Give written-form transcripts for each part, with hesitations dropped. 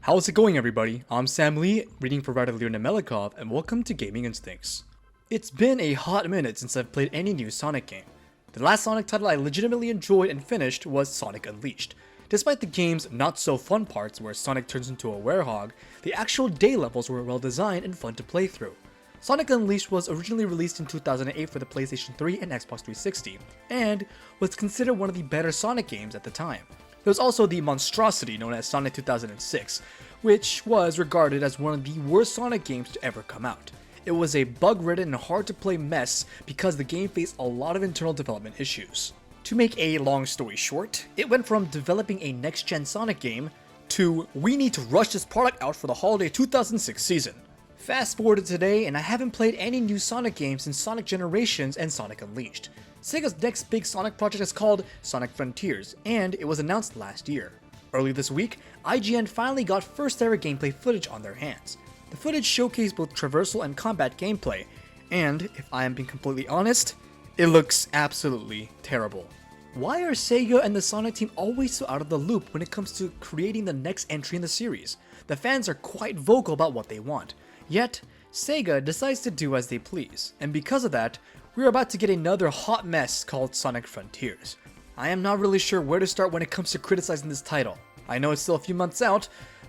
How's it going, everybody? I'm Sam Lee, reading for writer Leonid Melikhov, and welcome to Gaming Instincts. It's been a hot minute since I've played any new Sonic game. The last Sonic title I legitimately enjoyed and finished was Sonic Unleashed. Despite the game's not-so-fun parts where Sonic turns into a werehog, the actual day levels were well designed and fun to play through. Sonic Unleashed was originally released in 2008 for the PlayStation 3 and Xbox 360, and was considered one of the better Sonic games at the time. There was also the monstrosity known as Sonic 2006, which was regarded as one of the worst Sonic games to ever come out. It was a bug-ridden and hard-to-play mess because the game faced a lot of internal development issues. To make a long story short, it went from developing a next-gen Sonic game to we need to rush this product out for the holiday 2006 season. Fast forward to today, and I haven't played any new Sonic games since Sonic Generations and Sonic Unleashed. Sega's next big Sonic project is called Sonic Frontiers, and it was announced last year. Early this week, IGN finally got first ever gameplay footage on their hands. The footage showcased both traversal and combat gameplay, and if I am being completely honest, it looks absolutely terrible. Why are Sega and the Sonic team always so out of the loop when it comes to creating the next entry in the series? The fans are quite vocal about what they want, yet Sega decides to do as they please, and because of that, we're about to get another hot mess called Sonic Frontiers. I am not really sure where to start when it comes to criticizing this title. I know it's still a few months out,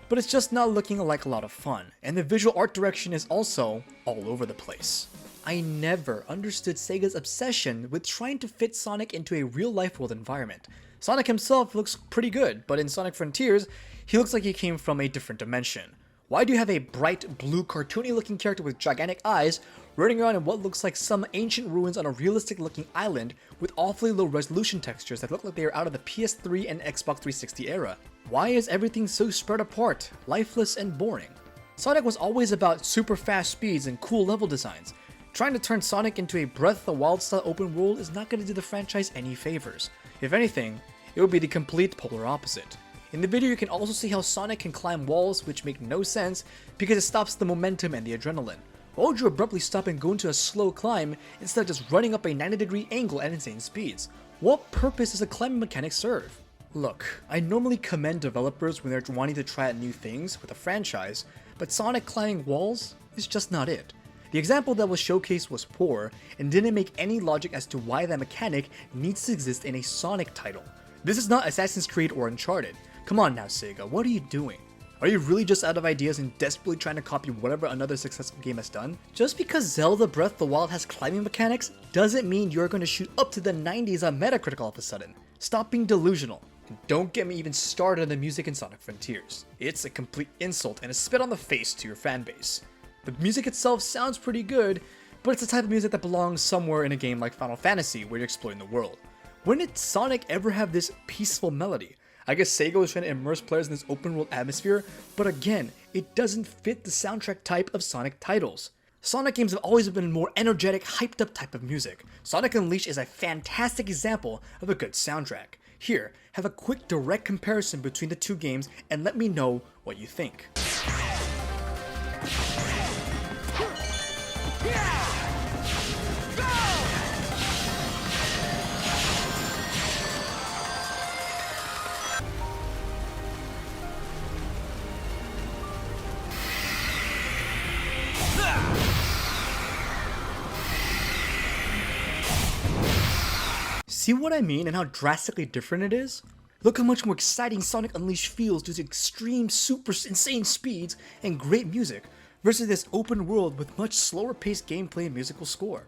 but it's just not looking like a lot of fun, and the visual art direction is also all over the place. I never understood Sega's obsession with trying to fit Sonic into a real-life world environment. Sonic himself looks pretty good, but in Sonic Frontiers, he looks like he came from a different dimension. Why do you have a bright blue cartoony looking character with gigantic eyes running around in what looks like some ancient ruins on a realistic looking island with awfully low resolution textures that look like they are out of the PS3 and Xbox 360 era? Why is everything so spread apart, lifeless and boring? Sonic was always about super fast speeds and cool level designs. Trying to turn Sonic into a Breath of the Wild style open world is not going to do the franchise any favors. If anything, it would be the complete polar opposite. In the video you can also see how Sonic can climb walls, which make no sense because it stops the momentum and the adrenaline. Why would you abruptly stop and go into a slow climb instead of just running up a 90-degree angle at insane speeds? What purpose does a climbing mechanic serve? Look, I normally commend developers when they're wanting to try out new things with a franchise, but Sonic climbing walls is just not it. The example that was showcased was poor and didn't make any logic as to why that mechanic needs to exist in a Sonic title. This is not Assassin's Creed or Uncharted. Come on now, Sega, what are you doing? Are you really just out of ideas and desperately trying to copy whatever another successful game has done? Just because Zelda Breath of the Wild has climbing mechanics doesn't mean you're going to shoot up to the 90s on Metacritic all of a sudden. Stop being delusional. And don't get me even started on the music in Sonic Frontiers. It's a complete insult and a spit on the face to your fanbase. The music itself sounds pretty good, but it's the type of music that belongs somewhere in a game like Final Fantasy where you're exploring the world. When did Sonic ever have this peaceful melody? I guess Sega was trying to immerse players in this open world atmosphere, but again, it doesn't fit the soundtrack type of Sonic titles. Sonic games have always been more energetic, hyped up type of music. Sonic Unleashed is a fantastic example of a good soundtrack. Here, have a quick direct comparison between the two games and let me know what you think. See what I mean and how drastically different it is? Look how much more exciting Sonic Unleashed feels due to extreme, super insane speeds and great music, versus this open world with much slower paced gameplay and musical score.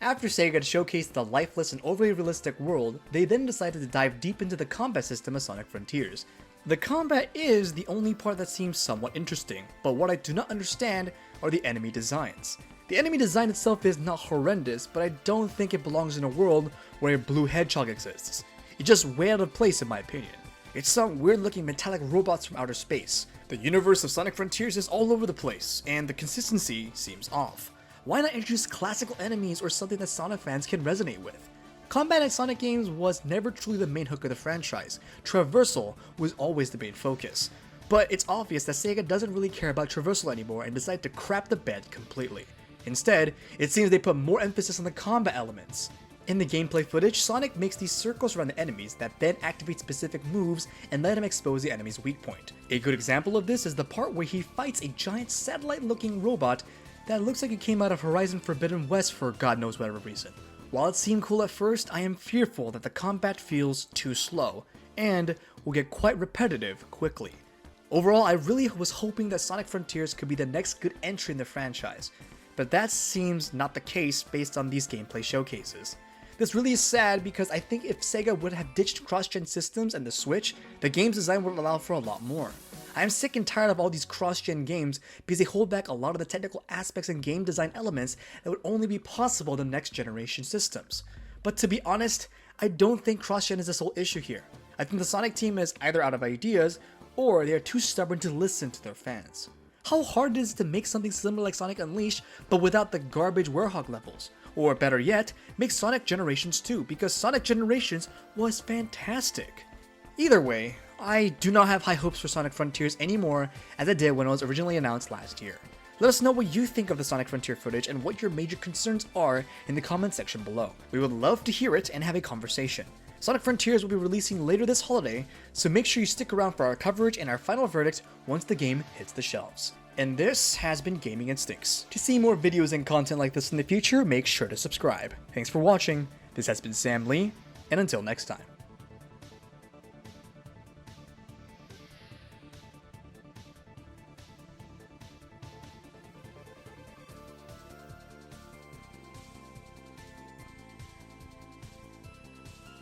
After Sega showcased the lifeless and overly realistic world, they then decided to dive deep into the combat system of Sonic Frontiers. The combat is the only part that seems somewhat interesting, but what I do not understand are the enemy designs. The enemy design itself is not horrendous, but I don't think it belongs in a world where a blue hedgehog exists. It's just way out of place in my opinion. It's some weird looking metallic robots from outer space. The universe of Sonic Frontiers is all over the place, and the consistency seems off. Why not introduce classical enemies or something that Sonic fans can resonate with? Combat in Sonic games was never truly the main hook of the franchise. Traversal was always the main focus. But it's obvious that Sega doesn't really care about traversal anymore and decided to crap the bed completely. Instead, it seems they put more emphasis on the combat elements. In the gameplay footage, Sonic makes these circles around the enemies that then activate specific moves and let him expose the enemy's weak point. A good example of this is the part where he fights a giant satellite-looking robot that looks like it came out of Horizon Forbidden West for God knows whatever reason. While it seemed cool at first, I am fearful that the combat feels too slow, and will get quite repetitive quickly. Overall, I really was hoping that Sonic Frontiers could be the next good entry in the franchise, but that seems not the case based on these gameplay showcases. This really is sad because I think if Sega would have ditched cross-gen systems and the Switch, the game's design would allow for a lot more. I am sick and tired of all these cross-gen games because they hold back a lot of the technical aspects and game design elements that would only be possible in the next generation systems. But to be honest, I don't think cross-gen is the sole issue here. I think the Sonic team is either out of ideas or they are too stubborn to listen to their fans. How hard is it to make something similar like Sonic Unleashed but without the garbage Warhog levels? Or better yet, make Sonic Generations 2 because Sonic Generations was fantastic. Either way, I do not have high hopes for Sonic Frontiers anymore as I did when it was originally announced last year. Let us know what you think of the Sonic Frontier footage and what your major concerns are in the comment section below. We would love to hear it and have a conversation. Sonic Frontiers will be releasing later this holiday, so make sure you stick around for our coverage and our final verdict once the game hits the shelves. And this has been Gaming Instincts. To see more videos and content like this in the future, make sure to subscribe. Thanks for watching, this has been Sam Lee, and until next time.